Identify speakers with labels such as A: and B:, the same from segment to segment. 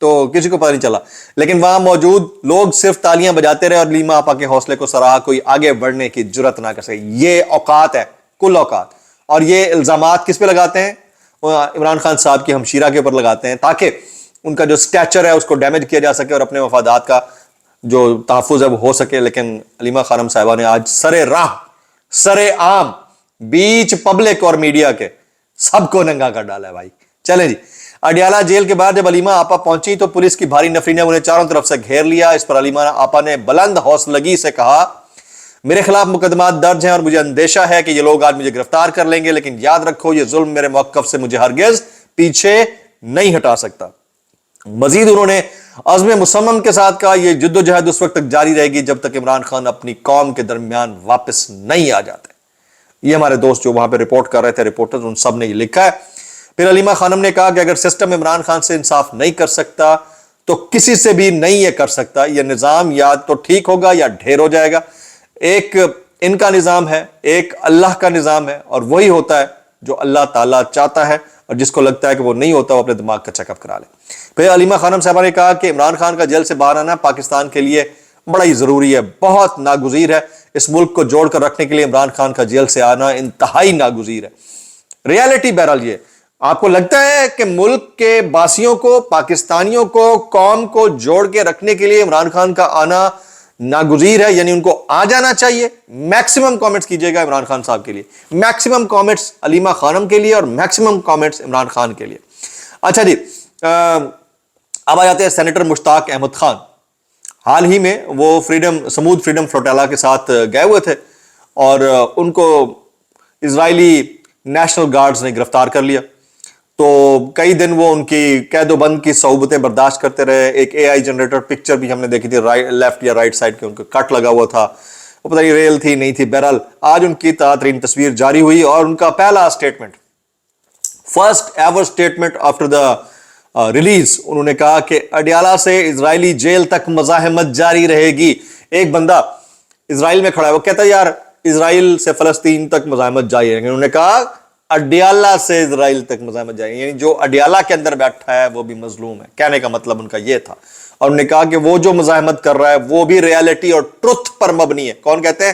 A: تو کسی کو پتہ نہیں چلا، لیکن وہاں موجود لوگ صرف تالیاں بجاتے رہے اور علیمہ آپا کے حوصلے کو سراہا، کوئی آگے بڑھنے کی جرت نہ کر سکے۔ یہ اوقات ہے، کل اوقات، اور یہ الزامات کس پہ لگاتے ہیں؟ عمران خان صاحب کی ہمشیرہ کے اوپر لگاتے ہیں، تاکہ ان کا جو سٹیچر ہے اس کو ڈیمیج کیا جا سکے اور اپنے مفادات کا جو تحفظ ہے وہ ہو سکے۔ لیکن علیمہ خانم صاحبہ نے آج سر عام بیچ پبلک اور میڈیا کے سب کو ننگا کر ڈالا ہے بھائی۔ چلیں جی، اڈیالہ جیل کے بعد جب علیمہ آپا پہنچی تو پولیس کی بھاری نفری نے انہیں چاروں طرف سے گھیر لیا۔ اس پر علیمہ آپا نے بلند حوصلگی سے کہا، میرے خلاف مقدمات درج ہیں اور مجھے اندیشہ ہے کہ یہ لوگ آج مجھے گرفتار کر لیں گے، لیکن یاد رکھو یہ ظلم میرے موقف سے مجھے ہرگز پیچھے نہیں ہٹا سکتا۔ مزید انہوں نے عزم مصمم کے ساتھ کہا، یہ جد و جہد اس وقت تک جاری رہے گی جب تک عمران خان اپنی قوم کے درمیان واپس نہیں آ جاتے۔ یہ ہمارے دوست جو وہاں پہ رپورٹ کر رہے تھے، رپورٹرز، ان سب نے یہ لکھا ہے۔ پھر علیمہ خانم نے کہا کہ اگر سسٹم عمران خان سے انصاف نہیں کر سکتا تو کسی سے بھی نہیں یہ کر سکتا، یہ نظام یا تو ٹھیک ہوگا یا ڈھیر ہو جائے گا۔ ایک ان کا نظام ہے، ایک اللہ کا نظام ہے، اور وہی ہوتا ہے جو اللہ تعالیٰ چاہتا ہے، اور جس کو لگتا ہے کہ وہ نہیں ہوتا وہ اپنے دماغ کا چیک اپ کرا لے۔ پھر علیمہ خانم صاحبہ نے کہا کہ عمران خان کا جیل سے باہر آنا پاکستان کے لیے بڑا ہی ضروری ہے، بہت ناگزیر ہے۔ اس ملک کو جوڑ کر رکھنے کے لیے عمران خان کا جیل سے آنا انتہائی ناگزیر ہے۔ ریالٹی بہرحال یہ، آپ کو لگتا ہے کہ ملک کے باسیوں کو، پاکستانیوں کو، قوم کو جوڑ کے رکھنے کے لیے عمران خان کا آنا ناگزیر ہے، یعنی ان کو آ جانا چاہیے؟ میکسیمم کامنٹس کیجئے گا عمران خان صاحب کے لیے، میکسیمم کامنٹس علیمہ خانم کے لیے، اور میکسیمم کامنٹس عمران خان کے لیے۔ اچھا جی، اب آ جاتے ہیں سینیٹر مشتاق احمد خان۔ حال ہی میں وہ سمود فریڈم فلوٹیلا کے ساتھ گئے ہوئے تھے اور ان کو اسرائیلی نیشنل گارڈز نے گرفتار کر لیا۔ تو کئی دن وہ ان کی قید و بند کی صعوبتیں برداشت کرتے رہے۔ ایک اے آئی جنریٹر پکچر بھی ہم نے دیکھی تھی، لیفٹ یا رائٹ سائڈ کے ان کا کٹ لگا ہوا تھا، وہ پتہ نہیں ریل تھی نہیں تھی۔ بہرحال آج ان کی تازہ ترین تصویر جاری ہوئی اور ان کا پہلا statement, first ever statement after the release, انہوں نے کہا کہ اڈیالہ سے اسرائیلی جیل تک مزاحمت جاری رہے گی۔ ایک بندہ اسرائیل میں کھڑا ہے، وہ کہتا ہے یار اسرائیل سے فلسطین تک مزاحمت جاری رہے گی، انہوں نے کہا اڈیالہ سے اسرائیل تک مزاحمت جاری، یعنی جو اڈیالہ کے اندر بیٹھا ہے وہ بھی مظلوم ہے۔ کہنے کا مطلب ان کا یہ تھا، اور انہوں نے کہا کہ وہ جو مزاحمت کر رہا ہے وہ بھی ریالٹی اور ٹروتھ پر مبنی ہے۔ کون کہتے ہیں؟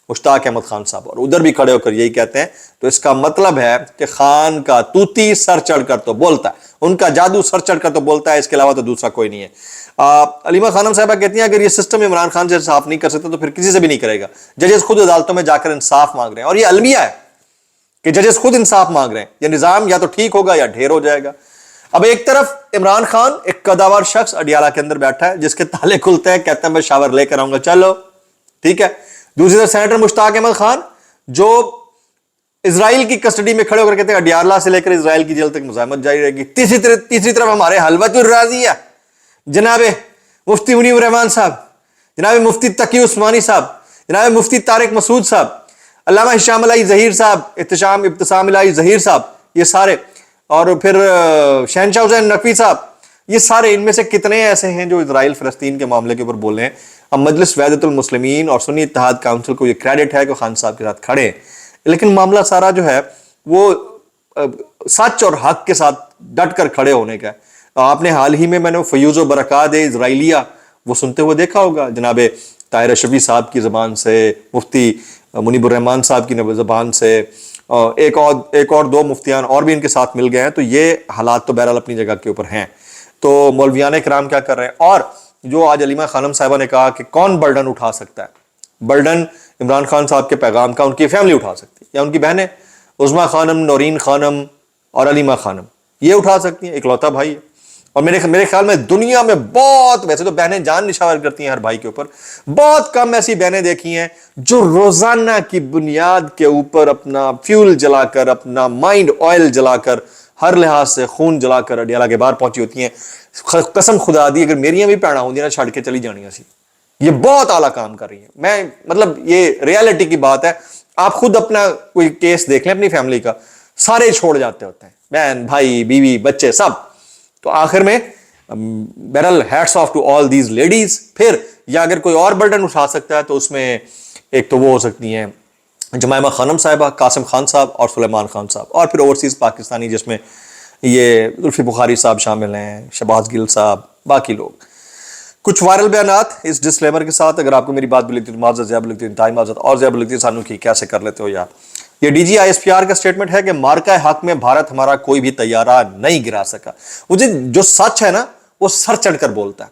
A: مشتاق احمد خان صاحب، اور ادھر بھی کھڑے ہو کر یہی کہتے ہیں۔ تو اس کا مطلب ہے کہ خان کا توتی سر چڑھ کر تو بولتا ہے، ان کا جادو سر چڑھ کر تو بولتا ہے، اس کے علاوہ تو دوسرا کوئی نہیں ہے۔ علیمہ خانم صاحبہ کہتی ہیں اگر یہ سسٹم عمران خان سے انصاف نہیں کر سکتا تو پھر کسی سے بھی نہیں کرے گا۔ ججز خود عدالتوں میں جا کر انصاف مانگ رہے ہیں، اور یہ المیہ ہے کہ ججز خود انصاف مانگ رہے ہیں، یہ نظام یا تو ٹھیک ہوگا یا ڈھیر ہو جائے گا۔ اب ایک طرف عمران خان ایک قداور شخص اڈیالہ کے اندر بیٹھا ہے جس کے تالے کھلتے ہیں، کہتے ہیں میں شاور لے کر آؤں گا، چلو ٹھیک ہے۔ دوسری طرف سینیٹر مشتاق احمد خان جو اسرائیل کی کسٹڈی میں کھڑے ہو کر کہتے ہیں اڈیالہ سے لے کر اسرائیل کی جیل تک مزاحمت جاری رہے گی۔ تیسری طرف ہمارے حلوت الرازیہ جناب مفتی منیب الرحمان صاحب، جناب مفتی تقی عثمانی صاحب، جناب مفتی طارق مسعود صاحب، علامہ ہشام الہی ظہیر صاحب، ابتسام الہی ظہیر صاحب، یہ سارے، اور پھر شہنشاہ حسین نقوی صاحب، یہ سارے، ان میں سے کتنے ایسے ہیں جو اسرائیل فلسطین کے معاملے کے اوپر بول رہے ہیں۔ اب مجلس وحدت المسلمین اور سنی اتحاد کونسل کو یہ کریڈٹ ہے کہ خان صاحب کے ساتھ کھڑے ہیں، لیکن معاملہ سارا جو ہے وہ سچ اور حق کے ساتھ ڈٹ کر کھڑے ہونے کا ہے۔ آپ نے حال ہی میں نے فیوز و برکات اسرائیلیہ وہ سنتے ہوئے دیکھا ہوگا، جناب طاہر شفیع صاحب کی زبان سے، مفتی منیب الرحمان صاحب کی زبان سے، ایک اور دو مفتیان اور بھی ان کے ساتھ مل گئے ہیں۔ تو یہ حالات تو بہرحال اپنی جگہ کے اوپر ہیں۔ تو مولویان کرام کیا کر رہے ہیں؟ اور جو آج علیمہ خانم صاحبہ نے کہا کہ کون برڈن اٹھا سکتا ہے، برڈن عمران خان صاحب کے پیغام کا ان کی فیملی اٹھا سکتی ہے، یا ان کی بہنیں عظمیٰ خانم، نورین خانم اور علیمہ خانم، یہ اٹھا سکتی ہیں، اکلوتا بھائی ہے۔ اور میرے خیال میں دنیا میں بہت، ویسے تو بہنیں جان نشاور کرتی ہیں ہر بھائی کے اوپر، بہت کم ایسی بہنیں دیکھی ہیں جو روزانہ کی بنیاد کے اوپر اپنا فیول جلا کر، اپنا مائنڈ آئل جلا کر، ہر لحاظ سے خون جلا کر اڈیالہ کے باہر پہنچی ہوتی ہیں۔ قسم خدا دی اگر میریاں بھی پیڑا ہوں نا چھڑ کے چلی جانی سی، یہ بہت اعلیٰ کام کر رہی ہیں۔ میں مطلب یہ ریالٹی کی بات ہے، آپ خود اپنا کوئی کیس دیکھ لیں اپنی فیملی کا، سارے چھوڑ جاتے ہوتے ہیں، بہن، بھائی، بیوی، بچے، سب۔ تو آخر میں بہرحال hats off to all these ladies. پھر یا اگر کوئی اور برڈن اٹھا سکتا ہے تو اس میں ایک تو وہ ہو سکتی ہیں جمائمہ خانم صاحبہ، قاسم خان صاحب اور سلیمان خان صاحب، اور پھر اوورسیز پاکستانی جس میں یہ زلفی بخاری صاحب شامل ہیں, شہباز گل صاحب, باقی لوگ. کچھ وائرل بیانات اس ڈسکلیمر کے ساتھ. اگر آپ کو میری بات بھی لگتی ہے تو معذرت, زیادہ لگتی ہے, انتہائی معذرت, اور زیادہ لگتی ہے سانو کی کیسے کر لیتے ہو یار. یہ D G I S P R کا سٹیٹمنٹ ہے کہ مارکہ حق میں بھارت ہمارا کوئی بھی طیارہ نہیں گرا سکا. مجھے جو سچ ہے نا وہ سر چڑھ کر بولتا ہے.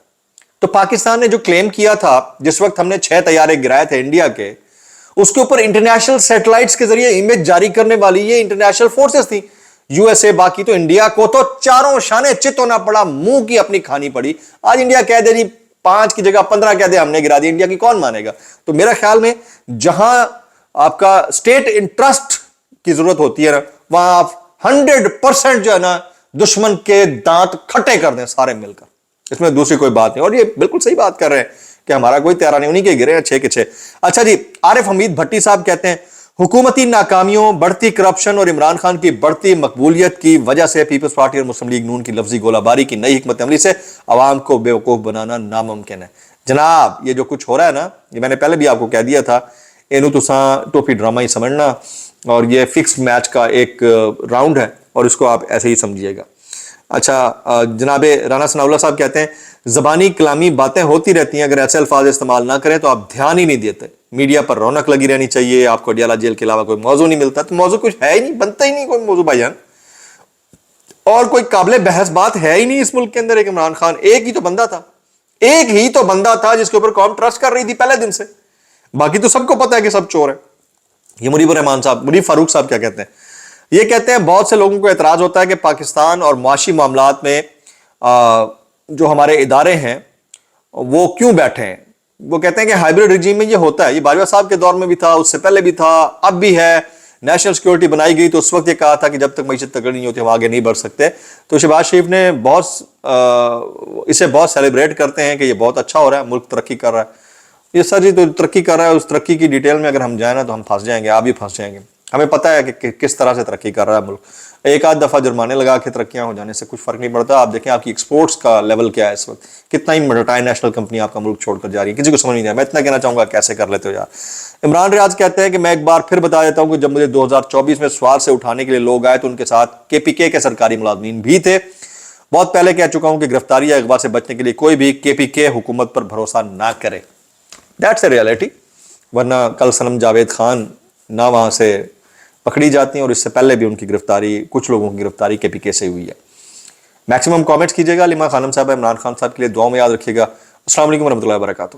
A: تو پاکستان نے جو کلیم کیا تھا جس وقت ہم نے 6 طیارے گرائے تھے انڈیا کے, اس کے اوپر انٹرنیشنل سیٹلائٹس کے ذریعے امیج جاری کرنے والی یہ انٹرنیشنل فورسز تھی, یو ایس اے. باقی تو انڈیا کو تو چاروں شانے چت ہونا پڑا, منہ کی اپنی کھانی پڑی. آج انڈیا کہہ دے جی 5 کی جگہ 15 کہہ دے ہم نے گرا دی, انڈیا کی کون مانے گا؟ تو میرا خیال میں جہاں آپ کا اسٹیٹ انٹرسٹ کی ضرورت ہوتی ہے نا, وہاں آپ 100% جو ہے نا دشمن کے دانت کھٹے کر دیں سارے مل کر. اس میں دوسری کوئی بات نہیں. اور یہ بالکل صحیح بات کر رہے ہیں کہ ہمارا کوئی طیارہ نہیں, انہیں کے گرے ہیں 6 کے 6. اچھا جی, عارف حمید بھٹی صاحب کہتے ہیں حکومتی ناکامیوں, بڑھتی کرپشن اور عمران خان کی بڑھتی مقبولیت کی وجہ سے پیپلز پارٹی اور مسلم لیگ نون کی لفظی گولہ باری کی نئی حکمت عملی سے عوام کو بیوقوف بنانا ناممکن ہے. جناب یہ جو کچھ ہو رہا ہے نا, یہ میں نے پہلے بھی آپ کو کہہ دیا تھا, اینو تساں ٹوپی ڈرامہ ہی سمجھنا, اور یہ فکس میچ کا ایک راؤنڈ ہے اور اس کو آپ ایسے ہی سمجھیے گا. اچھا جناب رانا ثناء اللہ صاحب کہتے ہیں زبانی کلامی باتیں ہوتی رہتی ہیں, اگر ایسے الفاظ استعمال نہ کریں تو آپ دھیان ہی نہیں دیتے. میڈیا پر رونق لگی رہنی چاہیے, آپ کو اڈیالہ جیل کے علاوہ کوئی موضوع نہیں ملتا. تو موضوع کچھ ہے ہی نہیں, بنتا ہی نہیں کوئی موضوع بھائی جان, اور کوئی قابل بحث بات ہے ہی نہیں اس ملک کے اندر. ایک عمران خان ایک ہی تو بندہ تھا, ایک ہی تو بندہ تھا جس کے اوپر قوم ٹرسٹ کر رہی تھی پہلے دن سے. باقی تو سب کو پتا ہے کہ سب چور ہیں. یہ منیب الرحمان صاحب, منیب فاروق صاحب کیا کہتے ہیں؟ یہ کہتے ہیں بہت سے لوگوں کو اعتراض ہوتا ہے کہ پاکستان اور معاشی معاملات میں جو ہمارے ادارے ہیں وہ کیوں بیٹھے ہیں. وہ کہتے ہیں کہ ہائبرڈ رجیم میں یہ ہوتا ہے, یہ باجوہ صاحب کے دور میں بھی تھا, اس سے پہلے بھی تھا, اب بھی ہے. نیشنل سیکیورٹی بنائی گئی تو اس وقت یہ کہا تھا کہ جب تک معیشت تگڑی نہیں ہوتی ہم آگے نہیں بڑھ سکتے. تو شہباز شریف نے اسے بہت سیلیبریٹ کرتے ہیں کہ یہ بہت اچھا ہو رہا ہے, ملک ترقی کر رہا ہے. یہ سر جی تو ترقی کر رہا ہے, اس ترقی کی ڈیٹیل میں اگر ہم جائیں نا تو ہم پھنس جائیں گے, آپ بھی پھنس جائیں گے. ہمیں پتہ ہے کہ کس طرح سے ترقی کر رہا ہے ملک. ایک آدھ دفعہ جرمانے لگا کے ترقیاں ہو جانے سے کچھ فرق نہیں پڑتا. آپ دیکھیں آپ کی ایکسپورٹس کا لیول کیا ہے اس وقت, کتنا ہی ملٹی نیشنل کمپنی آپ کا ملک چھوڑ کر جا رہی ہے, کسی کو سمجھ نہیں آیا. میں اتنا کہنا چاہوں گا کیسے کر لیتے ہو یار. عمران ریاض کہتے ہیں کہ میں ایک بار پھر بتا دیتا ہوں کہ جب مجھے 2024 میں سوال سے اٹھانے کے لیے لوگ آئے تو ان کے ساتھ KPK کے سرکاری ملازمین بھی تھے. بہت پہلے کہہ چکا ہوں کہ گرفتاری یا اغوا سے بچنے کے لیے کوئی بھی KPK حکومت پر بھروسہ نہ کرے. That's a reality. ورنہ کل صنم جاوید خان نہ وہاں سے پکڑی جاتی ہیں, اور اس سے پہلے بھی ان کی گرفتاری, کچھ لوگوں کی گرفتاری KPK سے ہوئی ہے. میکسیمم کامنٹس کیجیے گا. علیمہ خانم صاحب, عمران خان صاحب کے لیے دعاؤں میں یاد رکھیے گا. السلام علیکم ورحمۃ اللہ وبرکاتہ.